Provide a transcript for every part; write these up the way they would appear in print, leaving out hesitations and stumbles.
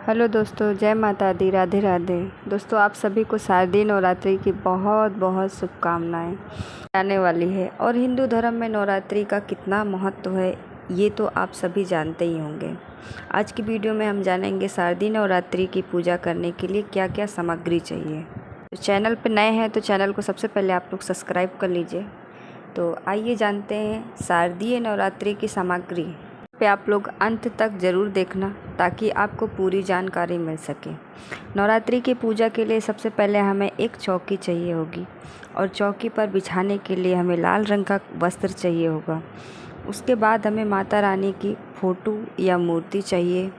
Hello दोस्तों, जय माता दी, राधे राधे। दोस्तों, आप सभी को शारदीय नवरात्रि की बहुत बहुत शुभकामनाएं आने वाली है। और हिंदू धर्म में नवरात्रि का कितना महत्व है ये तो आप सभी जानते ही होंगे। आज की वीडियो में हम जानेंगे शारदीय नवरात्रि की पूजा करने के लिए क्या क्या सामग्री चाहिए। तो चैनल पर नए हैं तो चैनल को सबसे पहले आप लोग सब्सक्राइब कर लीजिए। तो आइए जानते हैं शारदीय नवरात्रि की सामग्री पे आप लोग अंत तक ज़रूर देखना ताकि आपको पूरी जानकारी मिल सके। नवरात्रि की पूजा के लिए सबसे पहले हमें एक चौकी चाहिए होगी और चौकी पर बिछाने के लिए हमें लाल रंग का वस्त्र चाहिए होगा। उसके बाद हमें माता रानी की फ़ोटो या मूर्ति चाहिए।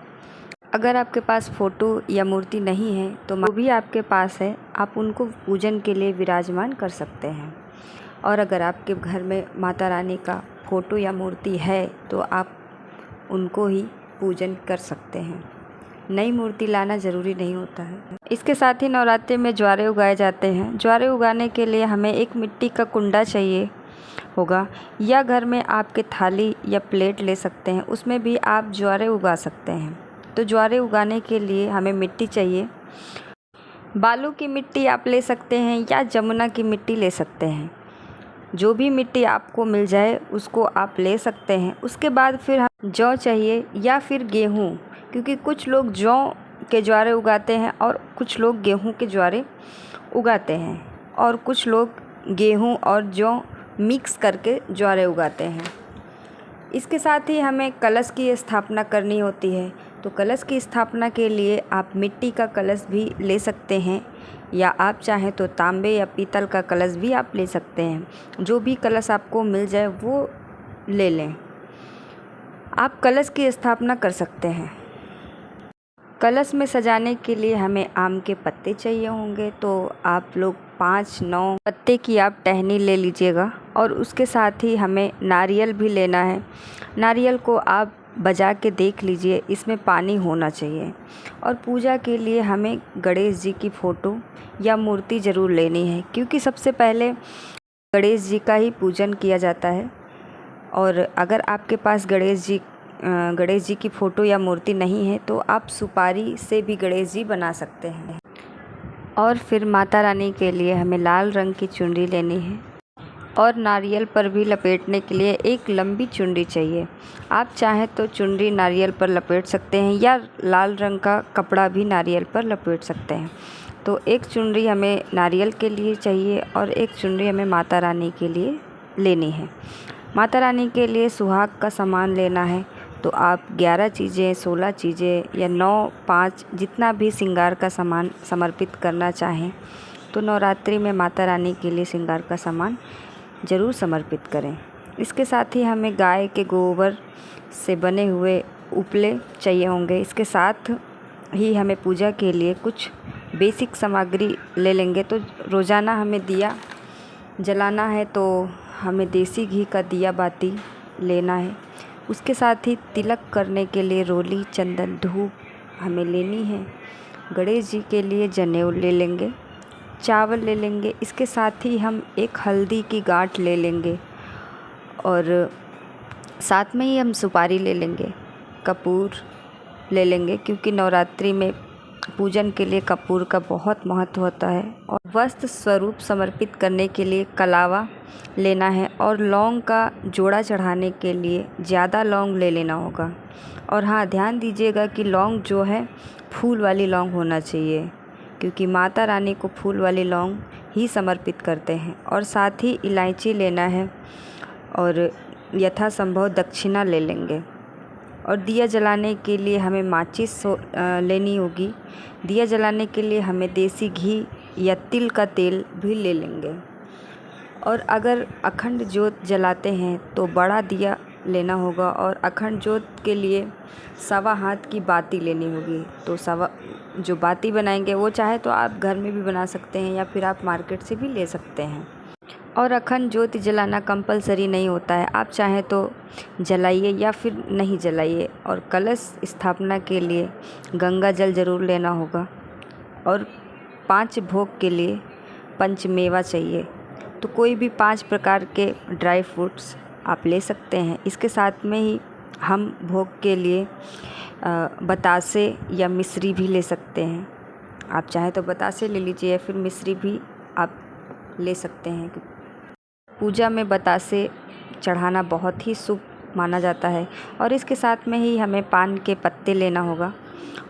अगर आपके पास फ़ोटो या मूर्ति नहीं है तो वो भी आपके पास है, आप उनको पूजन के लिए विराजमान कर सकते हैं। और अगर आपके घर में माता रानी का फ़ोटो या मूर्ति है तो आप उनको ही पूजन कर सकते हैं। नई मूर्ति लाना ज़रूरी नहीं होता है। इसके साथ ही नवरात्रि में ज्वारे उगाए जाते हैं। ज्वारे उगाने के लिए हमें एक मिट्टी का कुंडा चाहिए होगा या घर में आपके थाली या प्लेट ले सकते हैं, उसमें भी आप ज्वारे उगा सकते हैं। तो ज्वारे उगाने के लिए हमें मिट्टी चाहिए। बालू की मिट्टी आप ले सकते हैं या जमुना की मिट्टी ले सकते हैं। जो भी मिट्टी आपको मिल जाए उसको आप ले सकते हैं। उसके बाद फिर हम जौ चाहिए या फिर गेहूँ, क्योंकि कुछ लोग जौ के ज्वारे उगाते हैं और कुछ लोग गेहूँ के ज्वारे उगाते हैं और कुछ लोग गेहूँ और जौ मिक्स करके ज्वारे उगाते हैं। इसके साथ ही हमें कलश की स्थापना करनी होती है। तो कलश की स्थापना के लिए आप मिट्टी का कलश भी ले सकते हैं या आप चाहें तो तांबे या पीतल का कलश भी आप ले सकते हैं। जो भी कलश आपको मिल जाए वो ले लें। आप कलश की स्थापना कर सकते हैं। कलश में सजाने के लिए हमें आम के पत्ते चाहिए होंगे, तो आप लोग 5-9 पत्ते की आप टहनी ले लीजिएगा। और उसके साथ ही हमें नारियल भी लेना है। नारियल को आप बजा के देख लीजिए, इसमें पानी होना चाहिए। और पूजा के लिए हमें गणेश जी की फ़ोटो या मूर्ति ज़रूर लेनी है, क्योंकि सबसे पहले गणेश जी का ही पूजन किया जाता है। और अगर आपके पास गणेश जी की फ़ोटो या मूर्ति नहीं है तो आप सुपारी से भी गणेश जी बना सकते हैं। और फिर माता रानी के लिए हमें लाल रंग की चुनरी लेनी है और नारियल पर भी लपेटने के लिए एक लंबी चुनरी चाहिए। आप चाहें तो चुनरी नारियल पर लपेट सकते हैं या लाल रंग का कपड़ा भी नारियल पर लपेट सकते हैं। तो एक चुनरी हमें नारियल के लिए चाहिए और एक चुनरी हमें माता रानी के लिए लेनी है। माता रानी के लिए सुहाग का सामान लेना है, तो आप 11 चीज़ें, 16 चीज़ें या 9, 5 जितना भी श्रृंगार का सामान समर्पित करना चाहें तो नवरात्रि में माता रानी के लिए श्रृंगार का सामान ज़रूर समर्पित करें। इसके साथ ही हमें गाय के गोबर से बने हुए उपले चाहिए होंगे। इसके साथ ही हमें पूजा के लिए कुछ बेसिक सामग्री ले लेंगे। तो रोज़ाना हमें दिया जलाना है तो हमें देसी घी का दिया बाती लेना है। उसके साथ ही तिलक करने के लिए रोली, चंदन, धूप हमें लेनी है। गणेश जी के लिए जनेऊ ले लेंगे, चावल ले लेंगे। इसके साथ ही हम एक हल्दी की गांठ ले लेंगे और साथ में ही हम सुपारी ले लेंगे, कपूर ले लेंगे, क्योंकि नवरात्रि में पूजन के लिए कपूर का बहुत महत्व होता है। और वस्त्र स्वरूप समर्पित करने के लिए कलावा लेना है और लौंग का जोड़ा चढ़ाने के लिए ज़्यादा लौंग ले लेना होगा। और हाँ, ध्यान दीजिएगा कि लौंग जो है फूल वाली लौंग होना चाहिए, क्योंकि माता रानी को फूल वाली लौंग ही समर्पित करते हैं। और साथ ही इलायची लेना है और यथासंभव दक्षिणा ले लेंगे। और दिया जलाने के लिए हमें माचिस लेनी होगी। दिया जलाने के लिए हमें देसी घी या तिल का तेल भी ले लेंगे। और अगर अखंड ज्योत जलाते हैं तो बड़ा दिया लेना होगा और अखंड ज्योत के लिए 1.25 हाथ की बाती लेनी होगी। तो जो बाती बनाएंगे वो चाहे तो आप घर में भी बना सकते हैं या फिर आप मार्केट से भी ले सकते हैं। और अखंड ज्योति जलाना कंपलसरी नहीं होता है, आप चाहें तो जलाइए या फिर नहीं जलाइए। और कलश स्थापना के लिए गंगा जल ज़रूर लेना होगा। और 5 भोग के लिए पंचमेवा चाहिए, तो कोई भी 5 प्रकार के ड्राई फ्रूट्स आप ले सकते हैं। इसके साथ में ही हम भोग के लिए बतासे या मिश्री भी ले सकते हैं। आप चाहें तो बतासे ले लीजिए या फिर मिश्री भी आप ले सकते हैं। पूजा में बतासे चढ़ाना बहुत ही शुभ माना जाता है और इसके साथ में ही हमें पान के पत्ते लेना होगा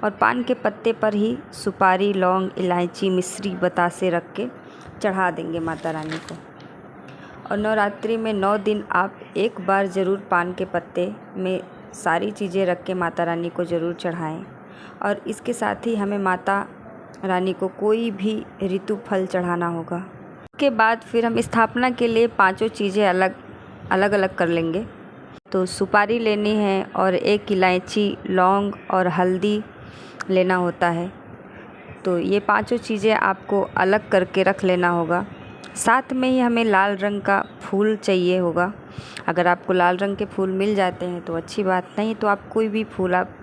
और पान के पत्ते पर ही सुपारी, लौंग, इलायची, मिश्री, बतासे रख के चढ़ा देंगे माता रानी को। और नवरात्रि में 9 दिन आप एक बार ज़रूर पान के पत्ते में सारी चीज़ें रख के माता रानी को ज़रूर चढ़ाएं। और इसके साथ ही हमें माता रानी को कोई भी ऋतु फल चढ़ाना होगा। उसके बाद फिर हम स्थापना के लिए पांचों चीज़ें अलग अलग कर लेंगे। तो सुपारी लेनी है और एक इलायची, लौंग और हल्दी लेना होता है। तो ये पांचों चीज़ें आपको अलग करके रख लेना होगा। साथ में ही हमें लाल रंग का फूल चाहिए होगा। अगर आपको लाल रंग के फूल मिल जाते हैं तो अच्छी बात, नहीं तो आप कोई भी फूल आप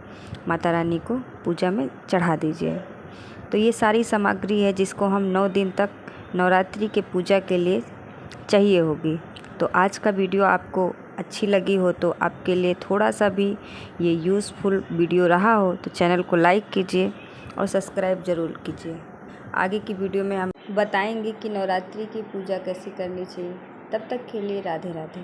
माता रानी को पूजा में चढ़ा दीजिए। तो ये सारी सामग्री है जिसको हम 9 दिन तक नवरात्रि के पूजा के लिए चाहिए होगी। तो आज का वीडियो आपको अच्छी लगी हो तो आपके लिए थोड़ा सा भी ये यूज़फुल वीडियो रहा हो तो चैनल को लाइक कीजिए और सब्सक्राइब ज़रूर कीजिए। आगे की वीडियो में हम बताएंगे कि नवरात्रि की पूजा कैसे करनी चाहिए। तब तक के लिए राधे राधे।